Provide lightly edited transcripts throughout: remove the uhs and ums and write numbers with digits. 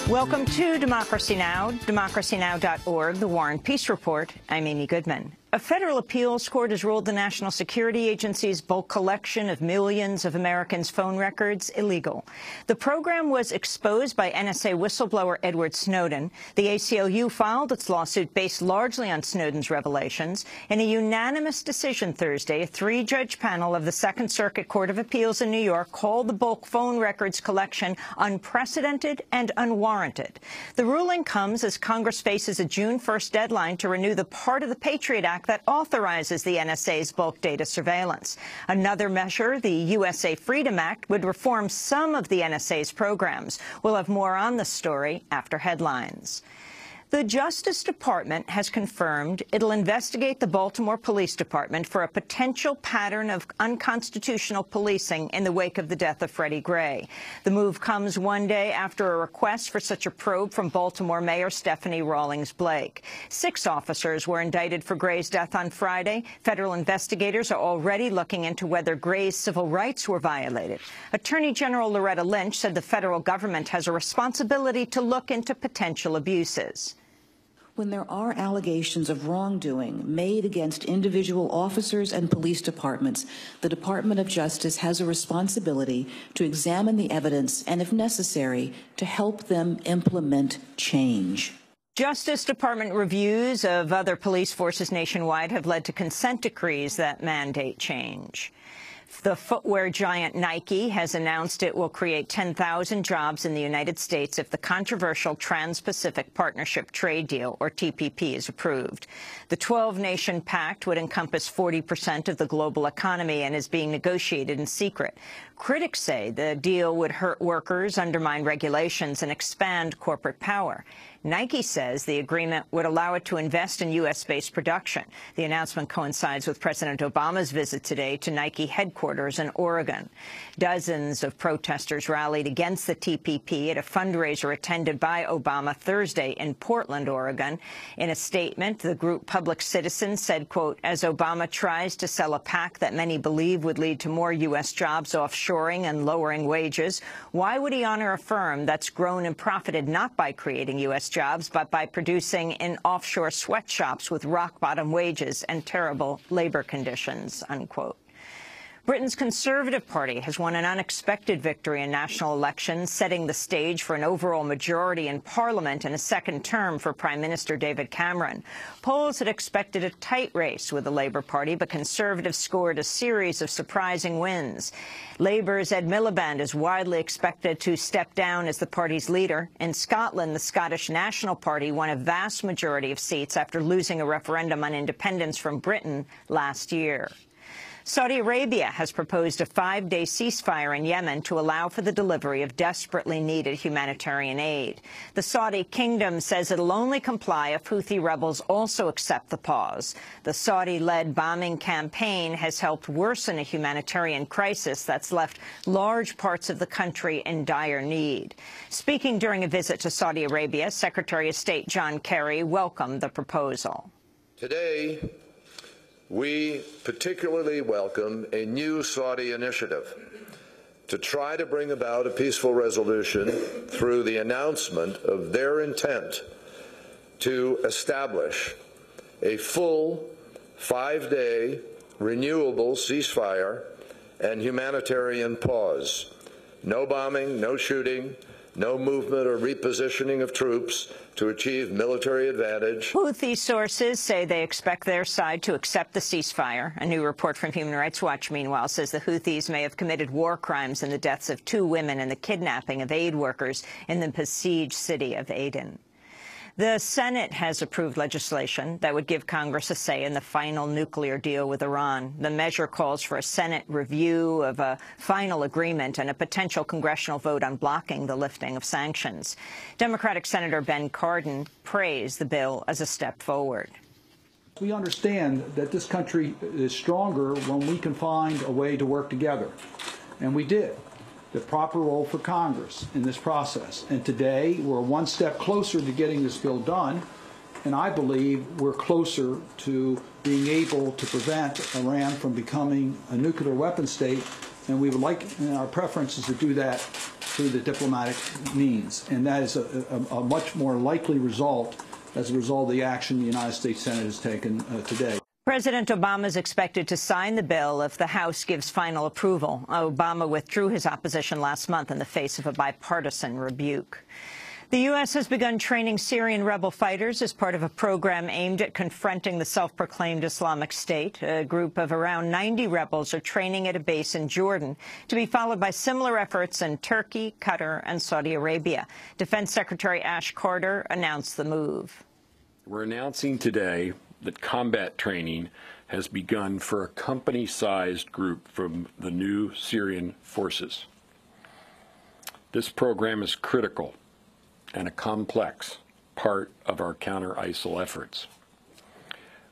Welcome to Democracy Now!, democracynow.org, The War and Peace Report. I'm Amy Goodman. A federal appeals court has ruled the National Security Agency's bulk collection of millions of Americans' phone records illegal. The program was exposed by NSA whistleblower Edward Snowden. The ACLU filed its lawsuit based largely on Snowden's revelations. In a unanimous decision Thursday, a three-judge panel of the Second Circuit Court of Appeals in New York called the bulk phone records collection unprecedented and unwarranted. The ruling comes as Congress faces a June 1st deadline to renew the part of the Patriot Act that authorizes the NSA's bulk data surveillance. Another measure, the USA Freedom Act, would reform some of the NSA's programs. We'll have more on the story after headlines. The Justice Department has confirmed it'll investigate the Baltimore Police Department for a potential pattern of unconstitutional policing in the wake of the death of Freddie Gray. The move comes one day after a request for such a probe from Baltimore Mayor Stephanie Rawlings Blake. 6 officers were indicted for Gray's death on Friday. Federal investigators are already looking into whether Gray's civil rights were violated. Attorney General Loretta Lynch said the federal government has a responsibility to look into potential abuses. When there are allegations of wrongdoing made against individual officers and police departments, the Department of Justice has a responsibility to examine the evidence and, if necessary, to help them implement change. Justice Department reviews of other police forces nationwide have led to consent decrees that mandate change. The footwear giant Nike has announced it will create 10,000 jobs in the United States if the controversial Trans-Pacific Partnership Trade Deal, or TPP, is approved. The 12-nation pact would encompass 40% of the global economy and is being negotiated in secret. Critics say the deal would hurt workers, undermine regulations, and expand corporate power. Nike says the agreement would allow it to invest in U.S.-based production. The announcement coincides with President Obama's visit today to Nike headquarters in Oregon. Dozens of protesters rallied against the TPP at a fundraiser attended by Obama Thursday in Portland, Oregon. In a statement, the group Public Citizen said, quote, as Obama tries to sell a pact that many believe would lead to more U.S. jobs offshoring and lowering wages, why would he honor a firm that's grown and profited not by creating U.S. jobs, but by producing in offshore sweatshops with rock-bottom wages and terrible labor conditions, unquote. Britain's Conservative Party has won an unexpected victory in national elections, setting the stage for an overall majority in Parliament and a second term for Prime Minister David Cameron. Polls had expected a tight race with the Labour Party, but Conservatives scored a series of surprising wins. Labour's Ed Miliband is widely expected to step down as the party's leader. In Scotland, the Scottish National Party won a vast majority of seats after losing a referendum on independence from Britain last year. Saudi Arabia has proposed a 5-day ceasefire in Yemen to allow for the delivery of desperately needed humanitarian aid. The Saudi kingdom says it'll only comply if Houthi rebels also accept the pause. The Saudi-led bombing campaign has helped worsen a humanitarian crisis that's left large parts of the country in dire need. Speaking during a visit to Saudi Arabia, Secretary of State John Kerry welcomed the proposal. Today, we particularly welcome a new Saudi initiative to try to bring about a peaceful resolution through the announcement of their intent to establish a full 5-day renewable ceasefire and humanitarian pause. No bombing, no shooting, no movement or repositioning of troops to achieve military advantage. Houthi sources say they expect their side to accept the ceasefire. A new report from Human Rights Watch, meanwhile, says the Houthis may have committed war crimes in the deaths of 2 women and the kidnapping of aid workers in the besieged city of Aden. The Senate has approved legislation that would give Congress a say in the final nuclear deal with Iran. The measure calls for a Senate review of a final agreement and a potential congressional vote on blocking the lifting of sanctions. Democratic Senator Ben Cardin praised the bill as a step forward. We understand that this country is stronger when we can find a way to work together, and we did. The proper role for Congress in this process. And today, we're one step closer to getting this bill done, and I believe we're closer to being able to prevent Iran from becoming a nuclear weapon state, and we would like, and our preference is to do that through the diplomatic means. And that is a much more likely result as a result of the action the United States Senate has taken today. President Obama is expected to sign the bill if the House gives final approval. Obama withdrew his opposition last month in the face of a bipartisan rebuke. The U.S. has begun training Syrian rebel fighters as part of a program aimed at confronting the self-proclaimed Islamic State. A group of around 90 rebels are training at a base in Jordan, to be followed by similar efforts in Turkey, Qatar, and Saudi Arabia. Defense Secretary Ash Carter announced the move. We're announcing today that combat training has begun for a company-sized group from the new Syrian forces. This program is critical and a complex part of our counter-ISIL efforts.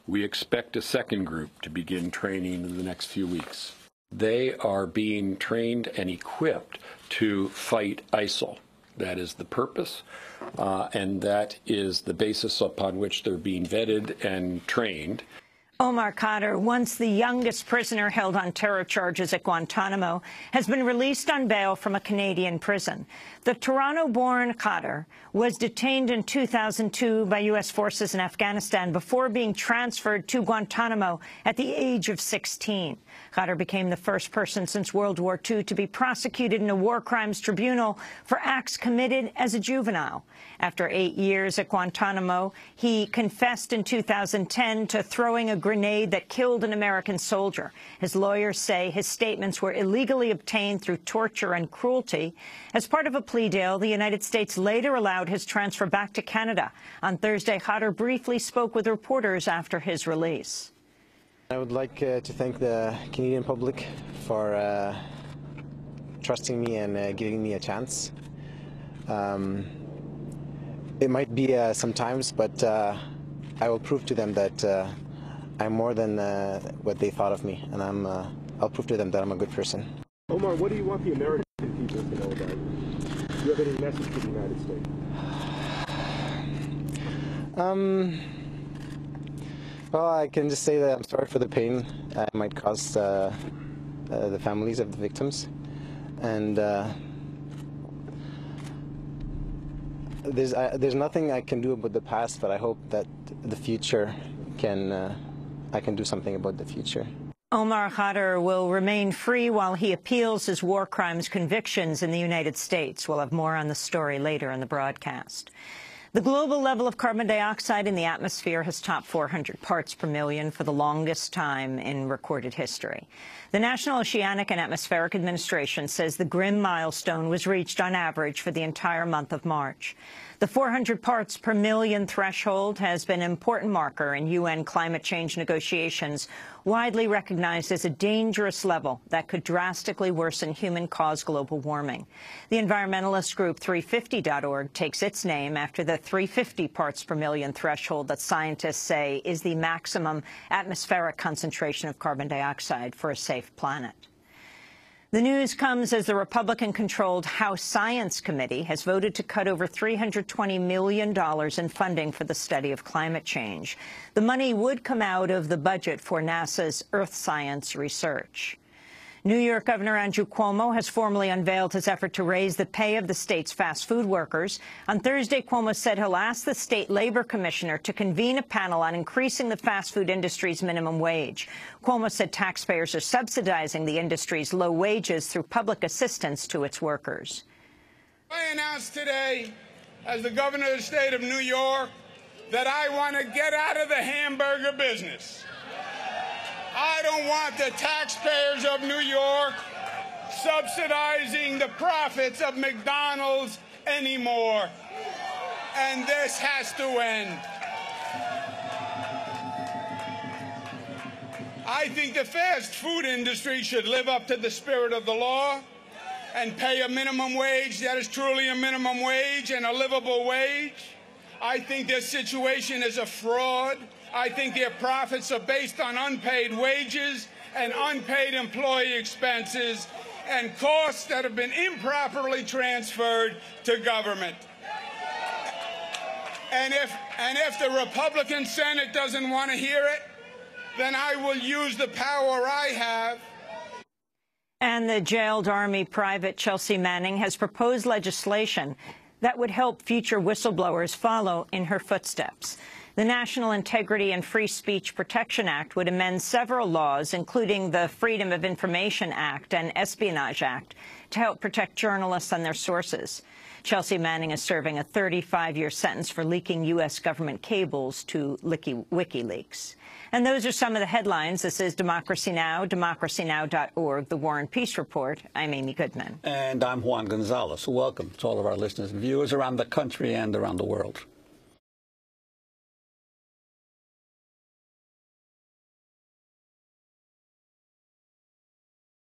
We expect a second group to begin training in the next few weeks. They are being trained and equipped to fight ISIL. That is the purpose, and that is the basis upon which they're being vetted and trained. Omar Khadr, once the youngest prisoner held on terror charges at Guantanamo, has been released on bail from a Canadian prison. The Toronto-born Khadr was detained in 2002 by U.S. forces in Afghanistan before being transferred to Guantanamo at the age of 16. Khadr became the first person since World War II to be prosecuted in a war crimes tribunal for acts committed as a juvenile. After 8 years at Guantanamo, he confessed in 2010 to throwing a grenade that killed an American soldier. His lawyers say his statements were illegally obtained through torture and cruelty. As part of a plea deal, the United States later allowed his transfer back to Canada. On Thursday, Khadr briefly spoke with reporters after his release. I would like to thank the Canadian public for trusting me and giving me a chance. It might be sometimes, but I will prove to them that I'm more than what they thought of me, and I'll prove to them that I'm a good person. Omar, what do you want the American people to know about you? Do you have any message to the United States? Well, I can just say that I'm sorry for the pain it might cause the families of the victims, and there's nothing I can do about the past, but I hope that the future I can do something about the future. Omar Khadr will remain free while he appeals his war crimes convictions in the United States. We'll have more on the story later in the broadcast. The global level of carbon dioxide in the atmosphere has topped 400 parts per million for the longest time in recorded history. The National Oceanic and Atmospheric Administration says the grim milestone was reached on average for the entire month of March. The 400 parts per million threshold has been an important marker in UN climate change negotiations, widely recognized as a dangerous level that could drastically worsen human-caused global warming. The environmentalist group 350.org takes its name after the 350 parts per million threshold that scientists say is the maximum atmospheric concentration of carbon dioxide for a safe planet. The news comes as the Republican-controlled House Science Committee has voted to cut over $320 million in funding for the study of climate change. The money would come out of the budget for NASA's Earth science research. New York Governor Andrew Cuomo has formally unveiled his effort to raise the pay of the state's fast food workers. On Thursday, Cuomo said he'll ask the state labor commissioner to convene a panel on increasing the fast food industry's minimum wage. Cuomo said taxpayers are subsidizing the industry's low wages through public assistance to its workers. I announced today, as the governor of the state of New York, that I want to get out of the hamburger business. I don't want the taxpayers of New York subsidizing the profits of McDonald's anymore. And this has to end. I think the fast food industry should live up to the spirit of the law and pay a minimum wage that is truly a minimum wage and a livable wage. I think this situation is a fraud. I think their profits are based on unpaid wages and unpaid employee expenses and costs that have been improperly transferred to government. And if the Republican Senate doesn't want to hear it, then I will use the power I have. And the jailed Army private Chelsea Manning has proposed legislation that would help future whistleblowers follow in her footsteps. The National Integrity and Free Speech Protection Act would amend several laws, including the Freedom of Information Act and Espionage Act, to help protect journalists and their sources. Chelsea Manning is serving a 35-year sentence for leaking U.S. government cables to WikiLeaks. And those are some of the headlines. This is Democracy Now!, democracynow.org, The War and Peace Report. I'm Amy Goodman. And I'm Juan Gonzalez. Welcome to all of our listeners and viewers around the country and around the world.